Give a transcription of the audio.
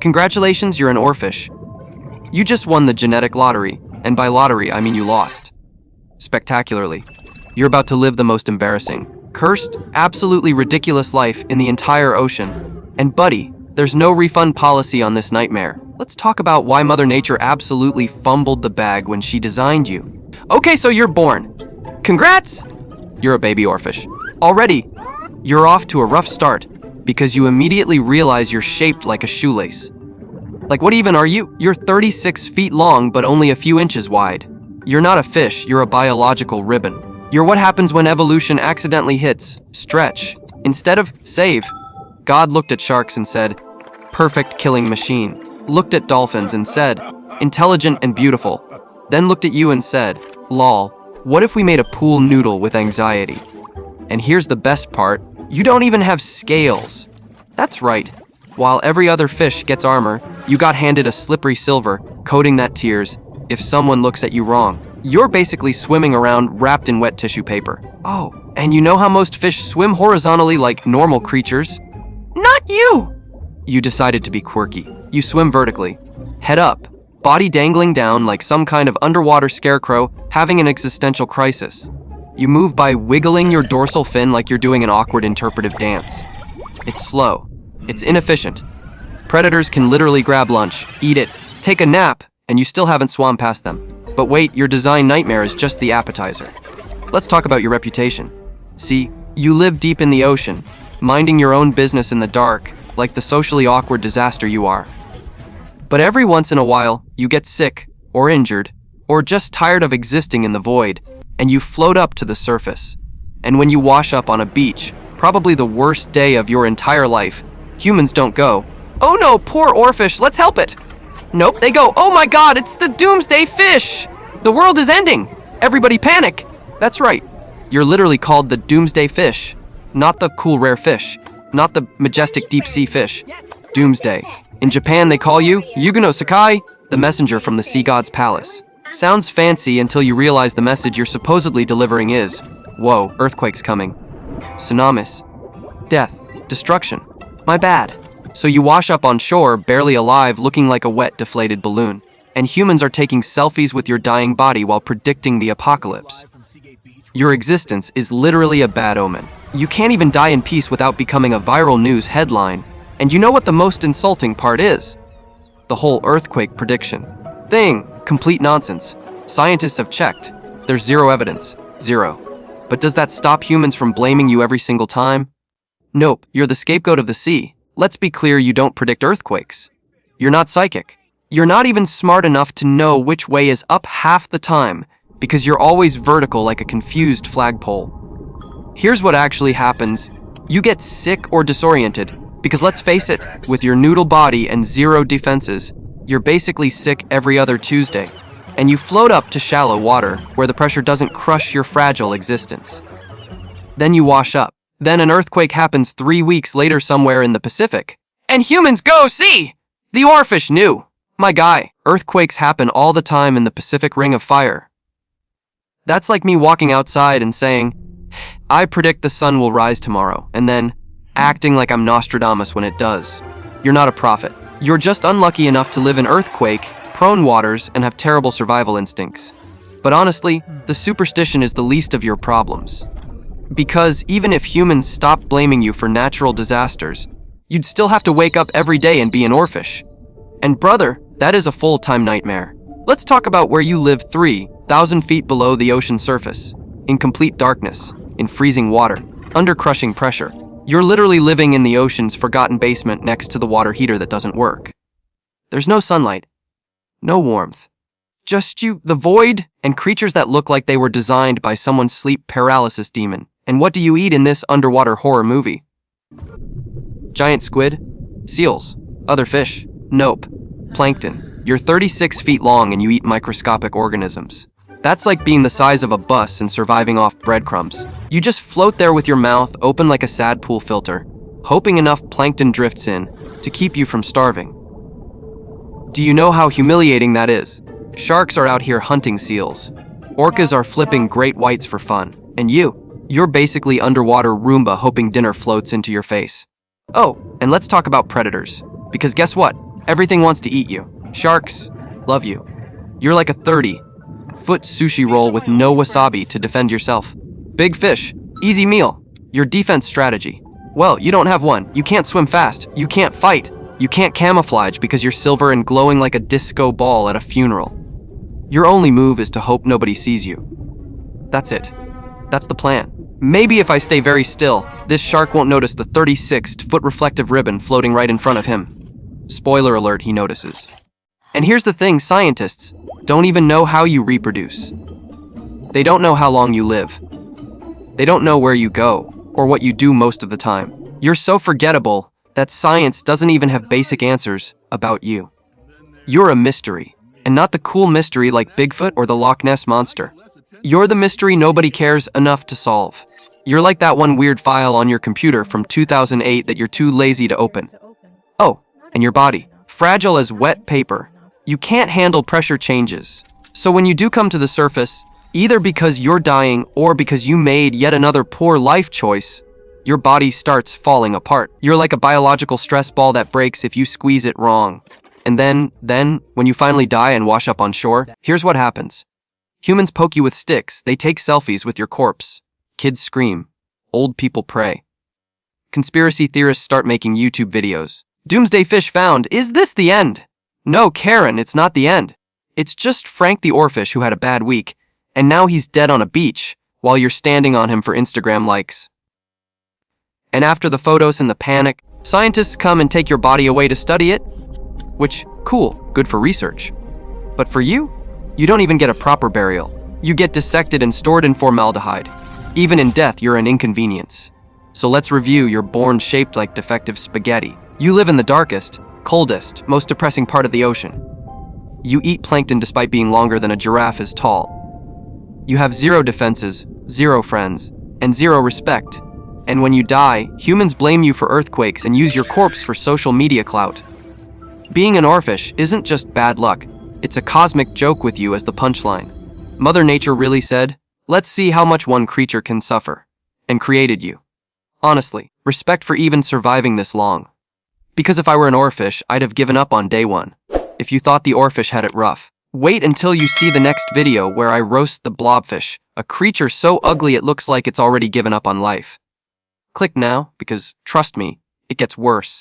Congratulations, you're an oarfish. You just won the genetic lottery, and by lottery, I mean you lost. Spectacularly. You're about to live the most embarrassing, cursed, absolutely ridiculous life in the entire ocean. And buddy, there's no refund policy on this nightmare. Let's talk about why Mother Nature absolutely fumbled the bag when she designed you. Okay, so you're born. Congrats! You're a baby oarfish. Already, you're off to a rough start because you immediately realize you're shaped like a shoelace. Like, what even are you? You're 36 feet long, but only a few inches wide. You're not a fish, you're a biological ribbon. You're what happens when evolution accidentally hits stretch instead of save. God looked at sharks and said, perfect killing machine. Looked at dolphins and said, intelligent and beautiful. Then looked at you and said, lol, what if we made a pool noodle with anxiety? And here's the best part, you don't even have scales. That's right. While every other fish gets armor, you got handed a slippery silver, coating that tears if someone looks at you wrong. You're basically swimming around wrapped in wet tissue paper. Oh, and you know how most fish swim horizontally like normal creatures? Not you! You decided to be quirky. You swim vertically, head up, body dangling down like some kind of underwater scarecrow having an existential crisis. You move by wiggling your dorsal fin like you're doing an awkward interpretive dance. It's slow. It's inefficient. Predators can literally grab lunch, eat it, take a nap, and you still haven't swum past them. But wait, your design nightmare is just the appetizer. Let's talk about your reputation. See, you live deep in the ocean, minding your own business in the dark, like the socially awkward disaster you are. But every once in a while, you get sick, or injured, or just tired of existing in the void, and you float up to the surface. And when you wash up on a beach, probably the worst day of your entire life, humans don't go, oh no, poor oarfish, let's help it. Nope, they go, oh my god, it's the doomsday fish! The world is ending! Everybody panic! That's right, you're literally called the doomsday fish, not the cool rare fish, not the majestic deep sea fish. Doomsday. In Japan, they call you Yuga no Sakai, the messenger from the sea god's palace. Sounds fancy until you realize the message you're supposedly delivering is, whoa, earthquake's coming. Tsunamis. Death. Destruction. My bad. So you wash up on shore, barely alive, looking like a wet, deflated balloon. And humans are taking selfies with your dying body while predicting the apocalypse. Your existence is literally a bad omen. You can't even die in peace without becoming a viral news headline. And you know what the most insulting part is? The whole earthquake prediction thing. Complete nonsense. Scientists have checked. There's zero evidence. Zero. But does that stop humans from blaming you every single time? Nope, you're the scapegoat of the sea. Let's be clear, you don't predict earthquakes. You're not psychic. You're not even smart enough to know which way is up half the time because you're always vertical like a confused flagpole. Here's what actually happens. You get sick or disoriented because let's face it, with your noodle body and zero defenses, you're basically sick every other Tuesday. And you float up to shallow water where the pressure doesn't crush your fragile existence. Then you wash up. Then an earthquake happens 3 weeks later somewhere in the Pacific. And humans go see! The oarfish knew. My guy, earthquakes happen all the time in the Pacific Ring of Fire. That's like me walking outside and saying, I predict the sun will rise tomorrow, and then acting like I'm Nostradamus when it does. You're not a prophet. You're just unlucky enough to live in earthquake-prone waters and have terrible survival instincts. But honestly, the superstition is the least of your problems. Because even if humans stopped blaming you for natural disasters, you'd still have to wake up every day and be an oarfish. And brother, that is a full-time nightmare. Let's talk about where you live 3,000 feet below the ocean surface, in complete darkness, in freezing water, under crushing pressure. You're literally living in the ocean's forgotten basement next to the water heater that doesn't work. There's no sunlight, no warmth. Just you, the void, and creatures that look like they were designed by someone's sleep paralysis demon. And what do you eat in this underwater horror movie? Giant squid? Seals? Other fish? Nope. Plankton. You're 36 feet long and you eat microscopic organisms. That's like being the size of a bus and surviving off breadcrumbs. You just float there with your mouth open like a sad pool filter, hoping enough plankton drifts in to keep you from starving. Do you know how humiliating that is? Sharks are out here hunting seals. Orcas are flipping great whites for fun. And you're basically underwater Roomba hoping dinner floats into your face. Oh, and let's talk about predators. Because guess what? Everything wants to eat you. Sharks love you. You're like a 30-foot sushi roll with no wasabi to defend yourself. Big fish, easy meal. Your defense strategy. Well, you don't have one. You can't swim fast. You can't fight. You can't camouflage because you're silver and glowing like a disco ball at a funeral. Your only move is to hope nobody sees you. That's it. That's the plan. Maybe if I stay very still, this shark won't notice the 36-foot reflective ribbon floating right in front of him. Spoiler alert, he notices. And here's the thing, scientists don't even know how you reproduce. They don't know how long you live. They don't know where you go, or what you do most of the time. You're so forgettable that science doesn't even have basic answers about you. You're a mystery, and not the cool mystery like Bigfoot or the Loch Ness Monster. You're the mystery nobody cares enough to solve. You're like that one weird file on your computer from 2008 that you're too lazy to open. Oh, and your body, fragile as wet paper. You can't handle pressure changes. So when you do come to the surface, either because you're dying or because you made yet another poor life choice, your body starts falling apart. You're like a biological stress ball that breaks if you squeeze it wrong. And then, when you finally die and wash up on shore, here's what happens. Humans poke you with sticks, they take selfies with your corpse. Kids scream. Old people pray. Conspiracy theorists start making YouTube videos. Doomsday fish found. Is this the end? No, Karen, it's not the end. It's just Frank the Oarfish who had a bad week, and now he's dead on a beach, while you're standing on him for Instagram likes. And after the photos and the panic, scientists come and take your body away to study it. Which, cool, good for research. But for you, you don't even get a proper burial. You get dissected and stored in formaldehyde. Even in death, you're an inconvenience. So let's review. You're born shaped like defective spaghetti. You live in the darkest, coldest, most depressing part of the ocean. You eat plankton despite being longer than a giraffe is tall. You have 0 defenses, 0 friends, and 0 respect. And when you die, humans blame you for earthquakes and use your corpse for social media clout. Being an oarfish isn't just bad luck, it's a cosmic joke with you as the punchline. Mother Nature really said, let's see how much one creature can suffer, and created you. Honestly, respect for even surviving this long. Because if I were an oarfish, I'd have given up on day 1. If you thought the oarfish had it rough, wait until you see the next video where I roast the blobfish, a creature so ugly it looks like it's already given up on life. Click now, because, trust me, it gets worse.